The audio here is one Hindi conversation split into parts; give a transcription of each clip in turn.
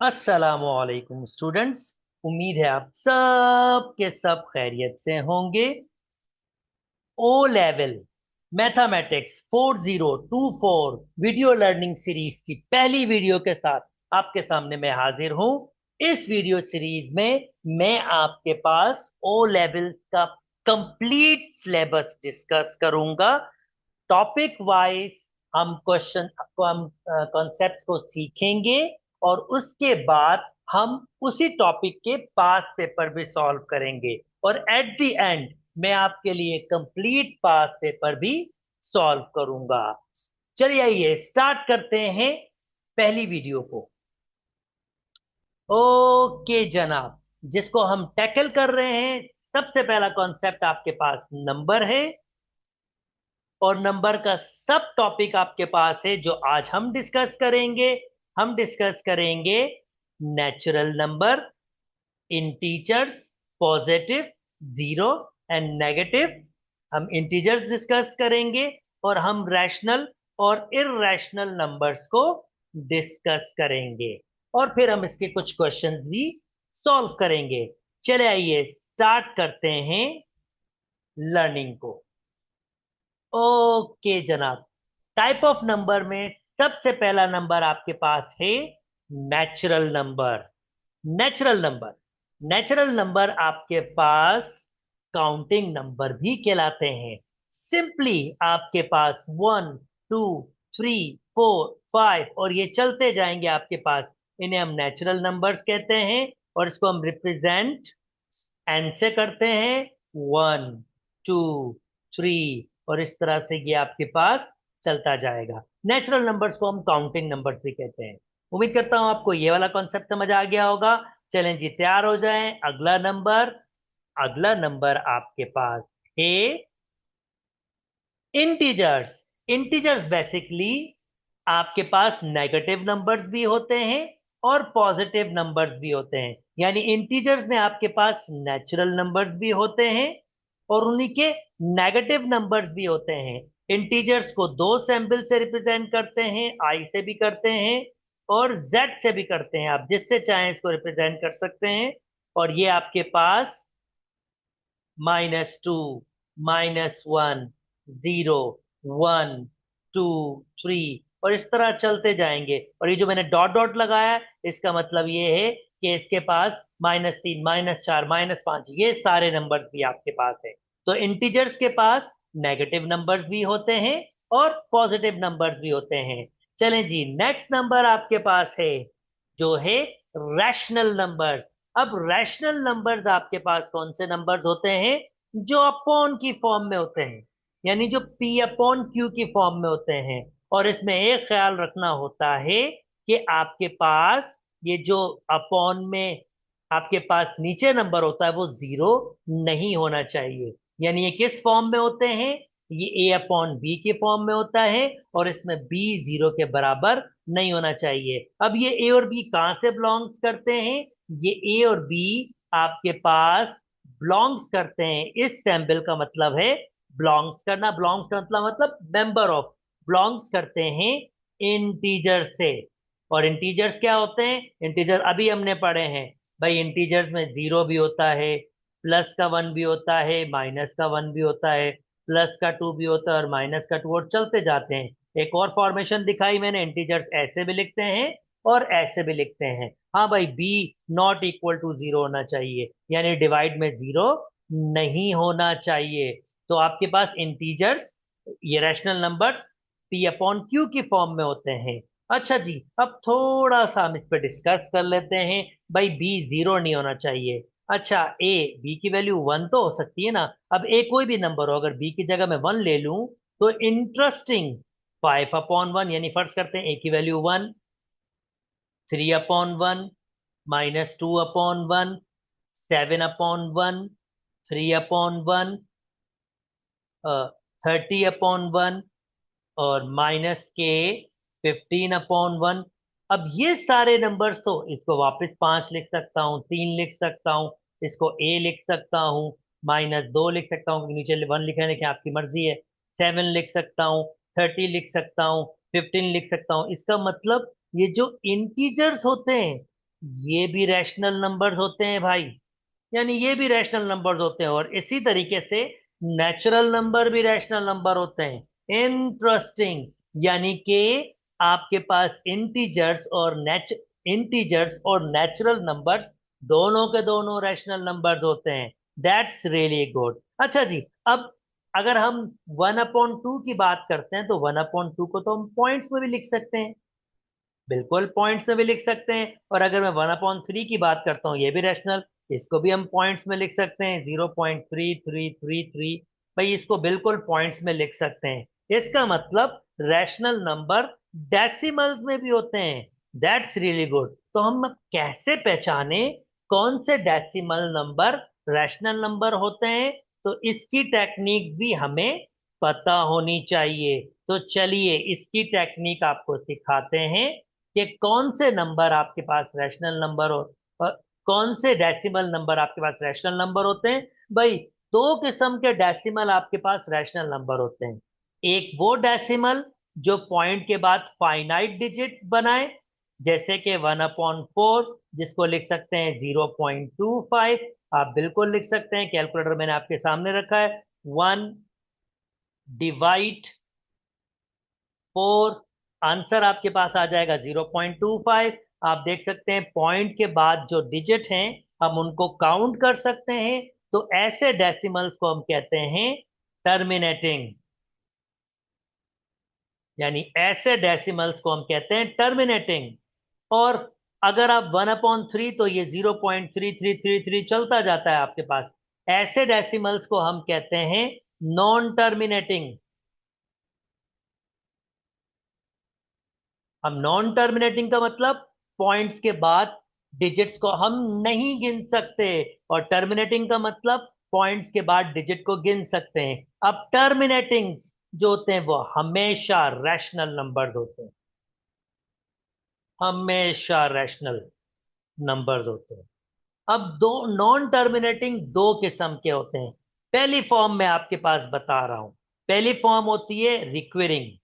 अस्सलामुअलैकुम स्टूडेंट्स। उम्मीद है आप सब के सब खैरियत से होंगे। O level mathematics 4024 video learning series की पहली वीडियो के साथ आपके सामने मैं हाजिर हूं। इस वीडियो सीरीज में मैं आपके पास ओ लेवल का कंप्लीट सिलेबस डिस्कस करूंगा। टॉपिक वाइज हम क्वेश्चन हम कॉन्सेप्ट्स को सीखेंगे और उसके बाद हम उसी टॉपिक के पास पेपर भी सॉल्व करेंगे और एट द एंड मैं आपके लिए कंप्लीट पास पेपर भी सॉल्व करूंगा। चलिए आइए स्टार्ट करते हैं पहली वीडियो को। ओके जनाब, जिसको हम टैकल कर रहे हैं, सबसे पहला कॉन्सेप्ट आपके पास नंबर है और नंबर का सब टॉपिक आपके पास है जो आज हम डिस्कस करेंगे। हम डिस्कस करेंगे natural number, integers, positive, zero and negative. हम इंटीजर्स डिस्कस करेंगे और हम रैशनल और इररेशनल नंबर्स को डिस्कस करेंगे और फिर हम इसके कुछ क्वेश्चंस भी सॉल्व करेंगे। चले आइए स्टार्ट करते हैं लर्निंग को। ओके जनाब, टाइप ऑफ नंबर में सबसे पहला नंबर आपके पास है natural number. Natural number natural number आपके पास काउंटिंग नंबर भी कहलाते हैं। सिंपली आपके पास 1 2 3 4 5 और ये चलते जाएंगे आपके पास। इन्हें हम नेचुरल नंबर्स कहते हैं और इसको हम रिप्रेजेंट एन से करते हैं। 1 2 3 और इस तरह से ये आपके पास चलता जाएगा। नेचुरल नंबर्स को हम काउंटिंग नंबर्स भी कहते हैं। उम्मीद करता हूं आपको ये वाला कॉन्सेप्ट समझ आ गया होगा। चलें जी, तैयार हो जाएं। अगला नंबर आपके पास है इंटीजर्स। इंटीजर्स बेसिकली आपके पास नेगेटिव नंबर्स भी होते हैं और पॉजिटिव नंबर्स भी होते हैं। यानी इंटीजर्स में आपके पास नेचुरल नंबर्स भी होते हैं और उन्हीं के नेगेटिव नंबर्स भी होते हैं। इंटीजर्स को दो सिंबल से रिप्रेजेंट करते हैं, आई से भी करते हैं और जेड से भी करते हैं। आप जिससे चाहें इसको रिप्रेजेंट कर सकते हैं। और ये आपके पास -2, -1, 0, 1 2 3 और इस तरह चलते जाएंगे। और ये जो मैंने डॉट डॉट लगाया है, इसका मतलब ये है कि इसके पास -3, -4, -5 ये सारे नंबर्स भी आपके पास है। तो इंटीजर्स के पास नेगेटिव नंबर्स भी होते हैं और पॉजिटिव नंबर्स भी होते हैं। चलें जी, नेक्स्ट नंबर आपके पास है जो है रैशनल नंबर। अब रैशनल नंबर्स आपके पास कौन से नंबर्स होते हैं? जो अपॉन की फॉर्म में होते हैं, यानी जो पी अपॉन क्यू की फॉर्म में होते हैं। और इसमें एक ख्याल रखना होता है कि आपके पास ये जो अपॉन में आपके पास नीचे नंबर होता है वो जीरो नहीं होना चाहिए। यानी ये किस फॉर्म में होते हैं? ये ए अपॉन बी के फॉर्म में होता है और इसमें बी जीरो के बराबर नहीं होना चाहिए। अब ये ए और बी कहां से बिलोंग्स करते हैं? ये ए और बी आपके पास बिलोंग्स करते हैं, इस सैम्बल का मतलब है बिलोंग्स करना। बिलोंग्स का मतलब मेंबर ऑफ, बिलोंग्स करते हैं इंटीजर से। और इंटीजर्स क्या होते हैं? इंटीजर अभी हमने पढ़े हैं भाई। इंटीजर्स में जीरो भी होता है, प्लस का वन भी होता है, माइनस का वन भी होता है, प्लस का टू भी होता है और माइनस का टू, और चलते जाते हैं। एक और फॉर्मेशन दिखाई मैंने, इंटीजर्स ऐसे भी लिखते हैं और ऐसे भी लिखते हैं। हाँ भाई, b not equal to zero होना चाहिए, यानी डिवाइड में जीरो नहीं होना चाहिए। तो आपके पास इंटीजर्स, ये rational numbers P upon Q की फॉर्म में होते हैं। अच्छा जी, अब थोड़ा सा हम इस पे डिस्कस कर लेते हैं। भाई बी जीरो नहीं होना चाहिए। अच्छा, ए बी की वैल्यू वन तो हो सकती है ना। अब ए कोई भी नंबर हो, अगर बी की जगह मैं वन ले लूं तो इंटरेस्टिंग, 5/1 यानी फर्ज करते हैं ए की वैल्यू वन, 3/1, -2/1, 7/1, 3/1, 30/1 और -15/1। अब ये सारे नंबर्स, तो इसको वापस 5 लिख सकता हूँ, 3 लिख सकता हूँ, इसको ए लिख सकता हूँ, -2 लिख सकता हूँ क्योंकि नीचे वन लिखने की आपकी मर्जी है, 7 लिख सकता हूँ, 30 लिख सकता हूँ, 15 लिख सकता हूँ। इसका मतलब ये जो इंटीजर्स होते हैं ये भी रैशनल नंबर्स होते हैं भाई, यानी ये भी रैशनल नंबर्स होते हैं, और इसी तरीके से नेचुरल नंबर भी रैशनल नंबर होते हैं। इंटरेस्टिंग। यानी कि आपके पास इंटीजर्स और नेचुरल नंबर्स दोनों के दोनों रैशनल नंबर्स होते हैं। That's really good. अच्छा जी, अब अगर हम 1/2 की बात करते हैं, तो 1/2 को तो हम पॉइंट्स में भी लिख सकते हैं, बिल्कुल पॉइंट्स में भी लिख सकते हैं। और अगर मैं 1/3 की बात करता हूँ, ये भी रैशनल, इसको भी हम पॉइंट्स में लिख सकते हैं, 0.3333। भाई इसको बिल्कुल पॉइंट्स में लिख सकते हैं। इसका मतलब रैशनल नंबर डेसिमल्स में भी होते हैं। That's really good. तो हम अब कैसे पहचाने कौन से डेसिमल नंबर रैशनल नंबर होते हैं? तो इसकी टेक्निक भी हमें पता होनी चाहिए। तो चलिए इसकी टेक्निक आपको सिखाते हैं कि कौन से नंबर आपके पास रैशनल नंबर हो, और कौन से डेसिमल नंबर आपके पास रैशनल नंबर होते हैं। भाई दो किस्म के डेसिमल आपके पास रैशनल नंबर होते हैं। एक वो डेसिमल जो पॉइंट के बाद फाइनाइट डिजिट बनाए, जैसे कि 1/4, जिसको लिख सकते हैं 0.25। आप बिल्कुल लिख सकते हैं, कैलकुलेटर मैंने आपके सामने रखा है। 1/4, आंसर आपके पास आ जाएगा 0.25। आप देख सकते हैं पॉइंट के बाद जो डिजिट हैं हम उनको काउंट कर सकते हैं। तो ऐसे डेसिमल्स को हम कहते हैं टर्मिनेटिंग, यानी ऐसे डेसिमल्स को हम कहते हैं टर्मिनेटिंग। और अगर आप 1/3, तो ये 0.3333 चलता जाता है आपके पास। ऐसे डेसिमल्स को हम कहते हैं नॉन टर्मिनेटिंग। हम नॉन टर्मिनेटिंग का मतलब पॉइंट्स के बाद डिजिट्स को हम नहीं गिन सकते, और टर्मिनेटिंग का मतलब पॉइंट्स के बाद डिजिट को गिन सकते हैं। अब टर्मिनेटिंग जो होते हैं वो हमेशा रैशनल नंबर्स होते हैं, हमेशा रैशनल नंबर्स होते हैं। अब दो नॉन टर्मिनेटिंग दो किस्म के होते हैं। पहली फॉर्म में आपके पास बता रहा हूं। पहली फॉर्म होती है रिक्वेरिंग।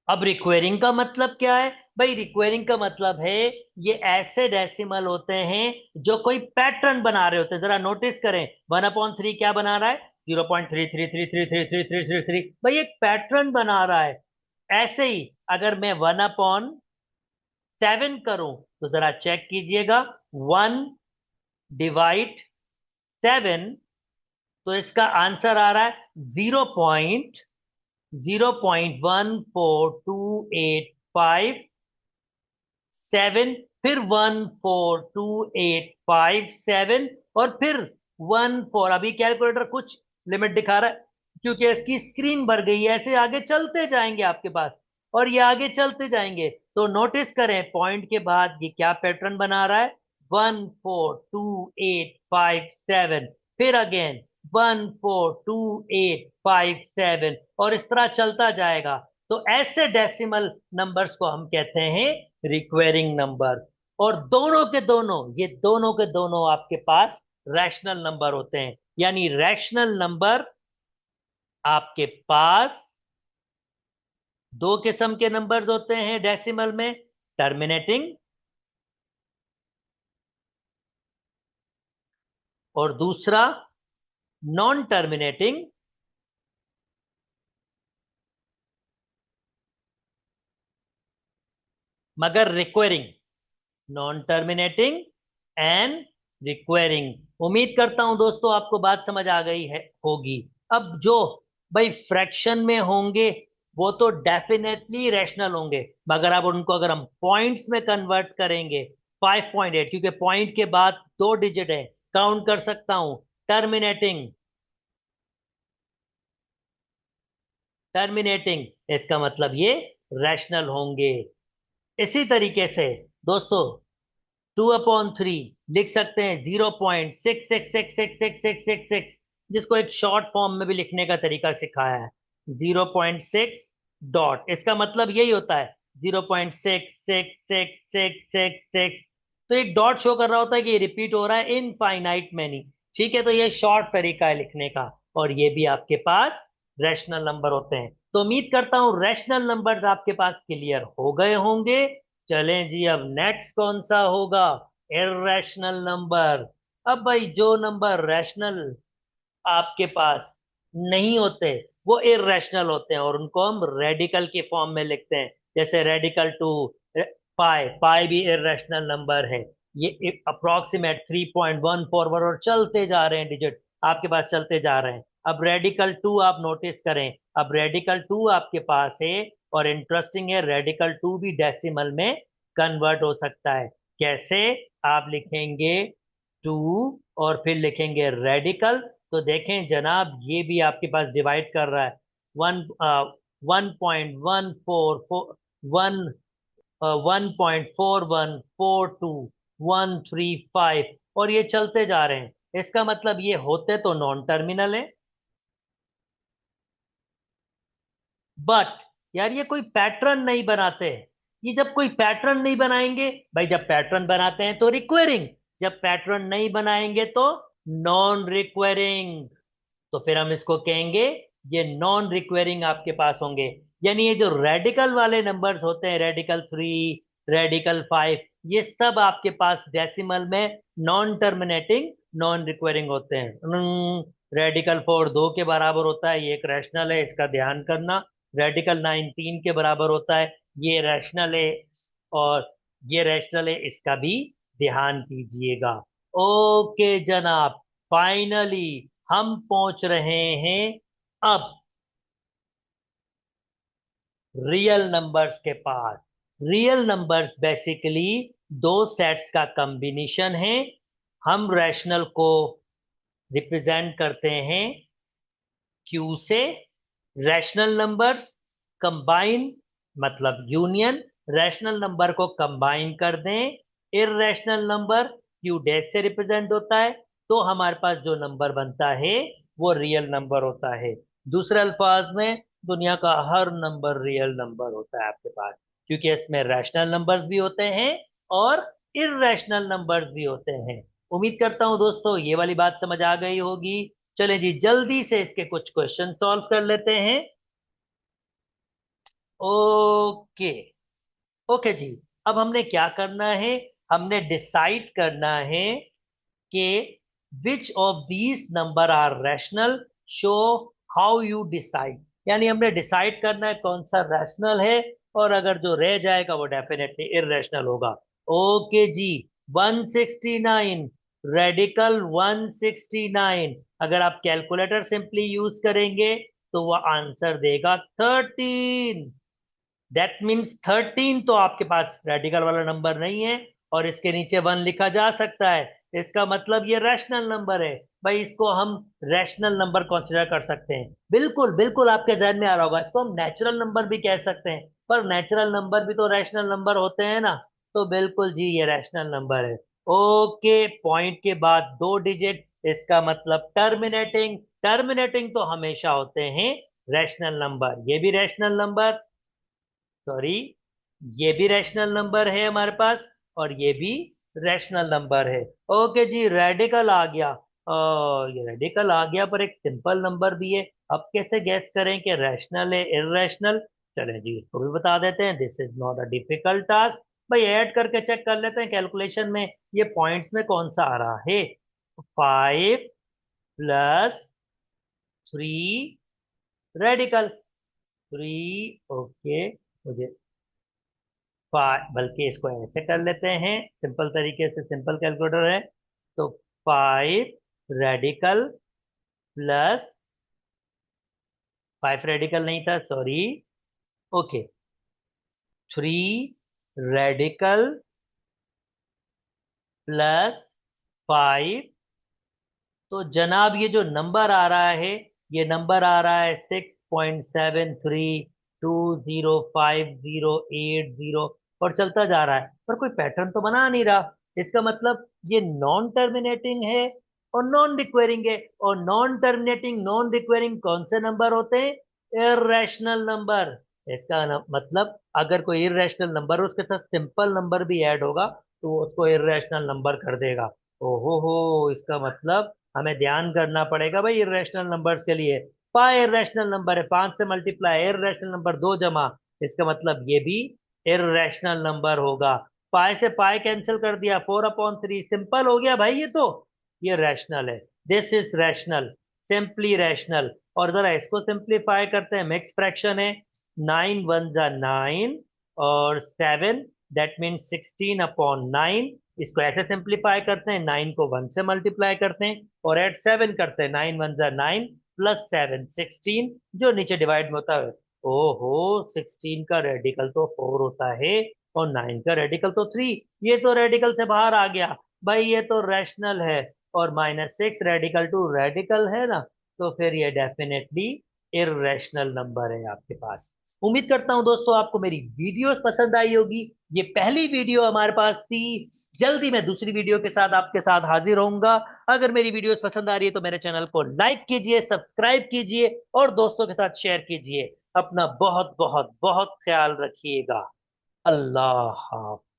अब रिक्वेरिंग का मतलब क्या है? भाई रिक्वेरिंग का मतलब है ये ऐसे डेसिमल होते हैं जो कोई पैटर्न बना रहे होते हैं। जरा नोटिस करें, 1/3 क्या बना रहा है? 0.33333333। भाई एक पैटर्न बना रहा है। ऐसे ही अगर मैं 1/7 करूं, तो जरा चेक कीजिएगा, 1/7, तो इसका आंसर आ रहा है 0.14285 फिर 14285 और फिर 14। अभी कैलकुलेटर कुछ लिमिट दिखा रहा है क्योंकि इसकी स्क्रीन भर गई है। ऐसे आगे चलते जाएंगे आपके पास, और ये आगे चलते जाएंगे। तो नोटिस करें पॉइंट के बाद ये क्या पैटर्न बना रहा है? 14285, फिर अगेन 14285, और इस तरह चलता जाएगा। तो ऐसे डेसिमल नंबर्स को हम कहते हैं रिक्वेरिंग नंबर। और दोनों के दोनों आपके पास रैशनल नंबर होते हैं। यानी रैशनल नंबर आपके पास दो किस्म के नंबर्स होते हैं डेसिमल में, टर्मिनेटिंग और दूसरा नॉन टर्मिनेटिंग, मगर recurring. Non terminating and recurring. उम्मीद करता हूं दोस्तों आपको बात समझ आ गई है होगी। अब जो भाई फ्रैक्शन में होंगे वो तो डेफिनेटली रैशनल होंगे, मगर अब उनको अगर हम पॉइंट्स में कन्वर्ट करेंगे, 5.8, क्योंकि पॉइंट के बाद दो डिजिट है, काउंट कर सकता हूं। टर्मिनेटिंग, टर्मिनेटिंग, इसका मतलब ये रैशनल होंगे। इसी तरीके से दोस्तों 2/3 लिख सकते हैं 0.66666666, जिसको एक शॉर्ट फॉर्म में भी लिखने का तरीका सिखाया है, 0.6 डॉट। इसका मतलब यही होता है 0.666666। तो एक डॉट शो कर रहा होता है कि ये रिपीट हो रहा है इनफाइनाइट मैनी। ठीक है, तो ये शॉर्ट तरीका है लिखने का, और ये भी आपके पास रैशनल नंबर होते हैं। तो उम्मीद करता हूं रैशनल नंबर्स आपके पास क्लियर हो गए होंगे। चलें जी, अब नेक्स्ट कौन सा होगा? Irrational number. अब भाई जो नंबर रैशनल आपके पास नहीं होते वो इर्रेशनल होते हैं, और उनको हम रेडिकल के फॉर्म में लिखते हैं। जैसे रेडिकल टू पाई, पाई भी इर्रेशनल नंबर है। ये अप्रोक्सीमेट 3.14 और चलते जा रहे हैं डिजिट आपके पास, चलते जा रहे हैं। अब रेडिकल टू आप नोटिस करें, अब रेडिकल टू आपके पास है, और इंटरेस्टिंग है, रेडिकल टू भी डेसिमल में कन्वर्ट हो सकता है। कैसे? आप लिखेंगे टू और फिर लिखेंगे रेडिकल, तो देखें जनाब ये भी आपके पास डिवाइड कर रहा है। वन 1.1441, 1.4142 135, और ये चलते जा रहे हैं। इसका मतलब ये होते तो नॉन टर्मिनल है, बट यार ये कोई पैटर्न नहीं बनाते। ये जब कोई पैटर्न नहीं बनाएंगे भाई, जब पैटर्न बनाते हैं तो रिक्वेरिंग, जब पैटर्न नहीं बनाएंगे तो नॉन रिक्वेरिंग। तो फिर हम इसको कहेंगे ये नॉन रिक्वेरिंग आपके पास होंगे। यानी ये जो रेडिकल वाले नंबर्स होते हैं, रेडिकल 3, रेडिकल 5, ये सब आपके पास डेसिमल में नॉन टर्मिनेटिंग, नॉन रिक्वेरिंग होते हैं। रेडिकल 4 2 के बराबर होता है, ये एक रैशनल है, इसका ध्यान करना। रेडिकल 9 3 के बराबर होता है, ये रैशनल है, और ये रैशनल है, इसका भी ध्यान कीजिएगा। ओके जनाब, फाइनली हम पहुंच रहे हैं अब रियल नंबर्स के पास। रियल नंबर्स बेसिकली दो सेट्स का कॉम्बिनेशन है। हम रैशनल को रिप्रेजेंट करते हैं क्यू से। रैशनल नंबर्स कंबाइन मतलब यूनियन, रैशनल नंबर को कंबाइन कर दें। इररेशनल नंबर क्यू डैश से रिप्रेजेंट होता है, तो हमारे पास जो नंबर बनता है वो रियल नंबर होता है। दूसरे अल्फाज में दुनिया का हर नंबर रियल नंबर होता है आपके पास, क्योंकि इसमें रैशनल नंबर्स भी होते हैं और इररेशनल नंबर्स भी होते हैं। उम्मीद करता हूं दोस्तों ये वाली बात समझ आ गई होगी। चलें जी, जल्दी से इसके कुछ क्वेश्चन सॉल्व कर लेते हैं। ओके, ओके जी। अब हमने क्या करना है? हमने डिसाइड करना है कि which of these number are rational. Show how you decide, यानी हमने डिसाइड करना है कौन सा रैशनल है, और अगर जो रह जाएगा वो डेफिनेटली इररेशनल होगा। ओके जी, 169, रेडिकल 169। अगर आप कैलकुलेटर सिंपली यूज करेंगे तो वह आंसर देगा 13। दैट मीन्स 13 तो आपके पास रेडिकल वाला नंबर नहीं है, और इसके नीचे 1 लिखा जा सकता है। इसका मतलब ये रैशनल नंबर है। भाई इसको हम रैशनल नंबर कंसीडर कर सकते हैं। बिल्कुल बिल्कुल आपके जहन में आ रहा होगा, इसको हम नेचुरल नंबर भी कह सकते हैं, पर नेचुरल नंबर भी तो रैशनल नंबर होते हैं ना। तो बिल्कुल जी ये रैशनल नंबर है। ओके, पॉइंट के बाद 2 डिजिट, इसका मतलब टर्मिनेटिंग। टर्मिनेटिंग तो हमेशा होते हैं रैशनल नंबर। ये भी रैशनल नंबर, सॉरी, ये भी रैशनल नंबर है हमारे पास, और ये भी रैशनल नंबर है। ओके जी, रेडिकल आ गया। ये रेडिकल आ गया, पर एक सिंपल नंबर भी है। अब कैसे गैस करें कि रैशनल है इररेशनल? चलें जी, इसको भी बता देते हैं, this is not a difficult task. भाई ऐड करके चेक कर लेते हैं कैलकुलेशन में ये पॉइंट्स में कौन सा आ रहा है। 5 + 3 रेडिकल 3। ओके, मुझे बल्कि इसको ऐसे कर लेते हैं सिंपल तरीके से, सिंपल कैलकुलेटर है। तो 5 रेडिकल नहीं था, सॉरी। Okay, 3 radical +5। तो जनाब ये जो नंबर आ रहा है, ये नंबर आ रहा है 6.73205080, और चलता जा रहा है, पर कोई पैटर्न तो बना नहीं रहा। इसका मतलब ये नॉन टर्मिनेटिंग है और नॉन रिक्वेरिंग है। और नॉन टर्मिनेटिंग नॉन रिक्वेरिंग कौन से नंबर होते हैं? Irrational number. इसका मतलब अगर कोई इर्रेशनल नंबर उसके साथ सिंपल नंबर भी ऐड होगा तो वो उसको इर्रेशनल नंबर कर देगा। ओहो हो, इसका मतलब हमें ध्यान करना पड़ेगा भाई इर्रेशनल नंबर्स के लिए। पाई इर्रेशनल नंबर है, 5 से मल्टीप्लाई, इर्रेशनल नंबर 2 जमा, इसका मतलब ये भी इर्रेशनल नंबर होगा। पाई से पाई कैंसिल कर दिया, 4/3 सिंपल हो गया भाई, ये रैशनल है। This is rational, simply rational. और जरा इसको सिंप्लीफाई करते हैं, मिक्स फ्रैक्शन है। 9 1 9 और 7, दैट मीन 16/9। इसको ऐसे सिंप्लीफाई करते हैं, 9 को 1 से मल्टीप्लाई करते हैं और एट 7 करते हैं। 9 1 9 प्लस 7 16, जो नीचे डिवाइड में होता है। ओहो, 16 का रेडिकल तो 4 होता है और 9 का रेडिकल तो 3। ये तो रेडिकल से बाहर आ गया भाई, ये तो रैशनल है। और -6 रेडिकल टू रेडिकल है ना, तो फिर ये डेफिनेटली इर्रेशनल नंबर है आपके पास। उम्मीद करता हूं दोस्तों आपको मेरी वीडियोस पसंद आई होगी। ये पहली वीडियो हमारे पास थी, जल्दी मैं दूसरी वीडियो के साथ आपके साथ हाजिर होऊंगा। अगर मेरी वीडियोस पसंद आ रही है तो मेरे चैनल को लाइक कीजिए, सब्सक्राइब कीजिए और दोस्तों के साथ शेयर कीजिए। अपना बहुत बहुत बहुत ख्याल रखिएगा। अल्लाह हाफ़िज़।